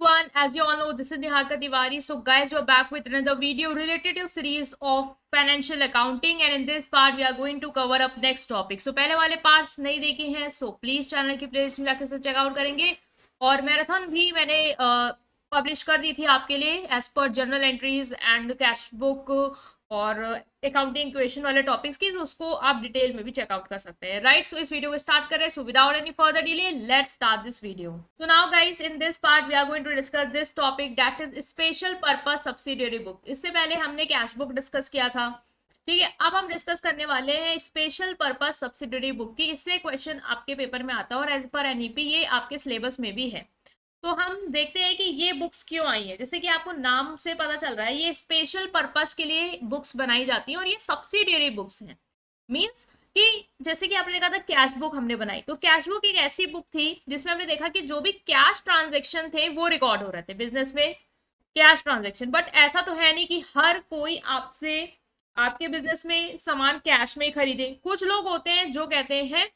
everyone, as you all know, this is Niharika Tiwari. So guys, we're back with another video related to series of financial accounting, and in this part we are going to cover up next topic. So पहले वाले parts नहीं देखे हैं, so please channel की playlist में जाकर से checkout करेंगे। और मैराथन भी मैंने पब्लिश कर दी थी आपके लिए as per journal entries and cash book और अकाउंटिंग इक्वेशन वाले टॉपिक्स की, तो उसको आप डिटेल में भी चेकआउट कर सकते हैं। राइट, सो इस वीडियो को स्टार्ट करें। So without any further delay, let's start this video. So now guys, in this part we are going to discuss this topic, that is special purpose subsidiary book. इससे पहले हमने cash book discuss किया था, ठीक है। अब हम discuss करने वाले हैं स्पेशल पर्पस सब्सिडियरी बुक की। इससे क्वेश्चन आपके पेपर में आता है और एज पर एनईपी ये आपके सिलेबस में भी है। तो हम देखते हैं कि ये बुक्स क्यों आई है। जैसे कि आपको नाम से पता चल रहा है, ये स्पेशल पर्पस के लिए बुक्स बनाई जाती हैं और ये सब्सिडियरी बुक्स हैं। मींस कि जैसे कि आपने देखा था कैश बुक हमने बनाई, तो कैश बुक एक ऐसी बुक थी जिसमें हमने देखा कि जो भी कैश ट्रांजेक्शन थे वो रिकॉर्ड हो रहे थे बिजनेस में, कैश ट्रांजेक्शन। बट ऐसा तो है नहीं कि हर कोई आपसे आपके बिजनेस में सामान कैश में खरीदे। कुछ लोग होते हैं जो कहते हैं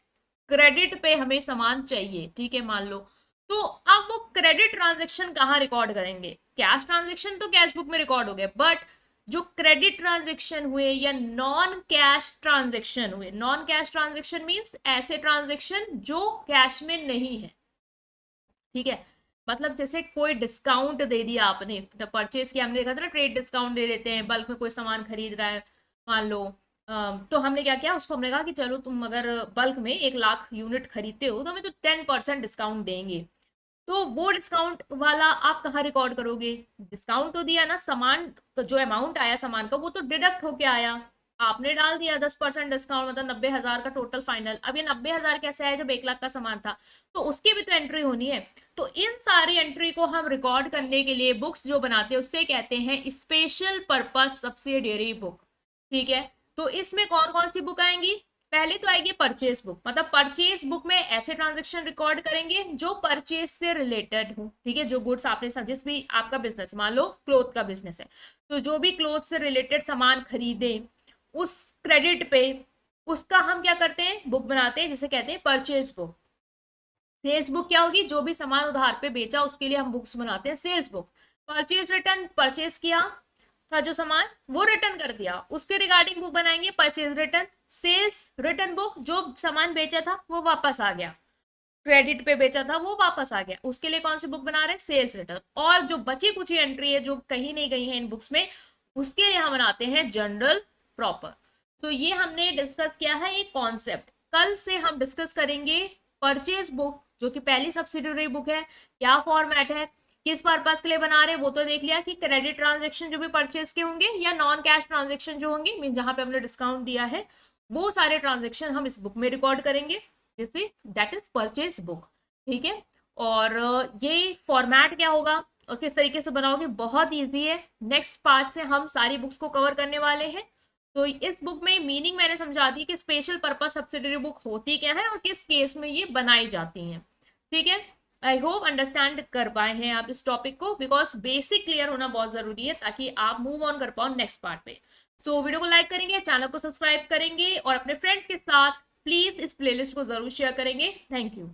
क्रेडिट पे हमें सामान चाहिए, ठीक है, मान लो। तो अब वो क्रेडिट ट्रांजैक्शन कहाँ रिकॉर्ड करेंगे? कैश ट्रांजैक्शन तो कैश बुक में रिकॉर्ड हो गए, बट जो क्रेडिट ट्रांजैक्शन हुए या नॉन कैश ट्रांजैक्शन हुए, नॉन कैश ट्रांजैक्शन मींस ऐसे ट्रांजैक्शन जो कैश में नहीं है, ठीक है। मतलब जैसे कोई डिस्काउंट दे दिया आपने, परचेज किया, हमने देखा था ना ट्रेड डिस्काउंट दे देते हैं, बल्क में कोई सामान खरीद रहा है मान लो, तो हमने क्या किया, उसको हमने कहा कि चलो तुम अगर बल्क में 1 लाख यूनिट खरीदते हो तो हमें तो 10% डिस्काउंट देंगे। तो वो डिस्काउंट वाला आप कहाँ रिकॉर्ड करोगे? डिस्काउंट तो दिया ना, सामान जो अमाउंट आया सामान का वो तो डिडक्ट होके आया, आपने डाल दिया 10% डिस्काउंट, मतलब 90,000 का टोटल फाइनल। अब ये 90,000 कैसे आया जब 1 लाख का सामान था? तो उसकी भी तो एंट्री होनी है। तो इन सारी एंट्री को हम रिकॉर्ड करने के लिए बुक्स जो बनाते हैं उससे कहते हैं स्पेशल पर्पस सब्सिडियरी बुक, ठीक है। तो इसमें कौन कौन सी बुक आएंगी? पहले तो आएगी परचेज बुक, मतलब परचेज बुक में ऐसे ट्रांजैक्शन रिकॉर्ड करेंगे जो परचेज से रिलेटेड हो, ठीक है। जो गुड्स आपने, जिस भी आपका बिजनेस, मान लो क्लोथ का बिजनेस है, तो जो भी क्लोथ से रिलेटेड सामान खरीदे उस क्रेडिट पे, उसका हम क्या करते हैं, बुक बनाते हैं, जिसे कहते हैं परचेज बुक। सेल्स बुक क्या होगी? जो भी सामान उधार पे बेचा उसके लिए हम बुक्स बनाते हैं sales book. Purchase return, purchase किया था जो सामान वो रिटर्न कर दिया, उसके रिगार्डिंग बुक बनाएंगे purchase return. Sales return book, जो सामान बेचा था वो वापस आ गया, क्रेडिट पे बेचा था वो वापस आ गया, उसके लिए कौन सी बुक बना रहे हैं? Sales return. और जो बची कुछ एंट्री है जो कहीं नहीं गई है इन बुक्स में, उसके लिए हम बनाते हैं जनरल प्रॉपर। तो ये हमने डिस्कस किया है एक कॉन्सेप्ट। कल से हम डिस्कस करेंगे परचेज बुक, जो कि पहली सब्सिडियरी बुक है, क्या फॉर्मेट है, किस पर्पस के लिए बना रहे हैं, वो तो देख लिया कि क्रेडिट ट्रांजैक्शन जो भी परचेज के होंगे या नॉन कैश ट्रांजैक्शन जो होंगे, मीन जहां पे हमने डिस्काउंट दिया है, वो सारे ट्रांजैक्शन हम इस बुक में रिकॉर्ड करेंगे, जैसे दैट इज परचेज बुक, ठीक है। और ये फॉर्मेट क्या होगा और किस तरीके से बनाओगे, बहुत ईजी है। नेक्स्ट पार्ट से हम सारी बुक्स को कवर करने वाले हैं। तो इस बुक में मीनिंग मैंने समझा दी कि स्पेशल पर्पस सब्सिडियरी बुक होती क्या है और किस केस में ये बनाई जाती हैं, ठीक है। आई होप अंडरस्टैंड कर पाए हैं आप इस टॉपिक को, बिकॉज बेसिक क्लियर होना बहुत जरूरी है ताकि आप मूव ऑन कर पाओ नेक्स्ट पार्ट पे। सो वीडियो को लाइक करेंगे, चैनल को सब्सक्राइब करेंगे और अपने फ्रेंड के साथ प्लीज इस प्लेलिस्ट को जरूर शेयर करेंगे। Thank you.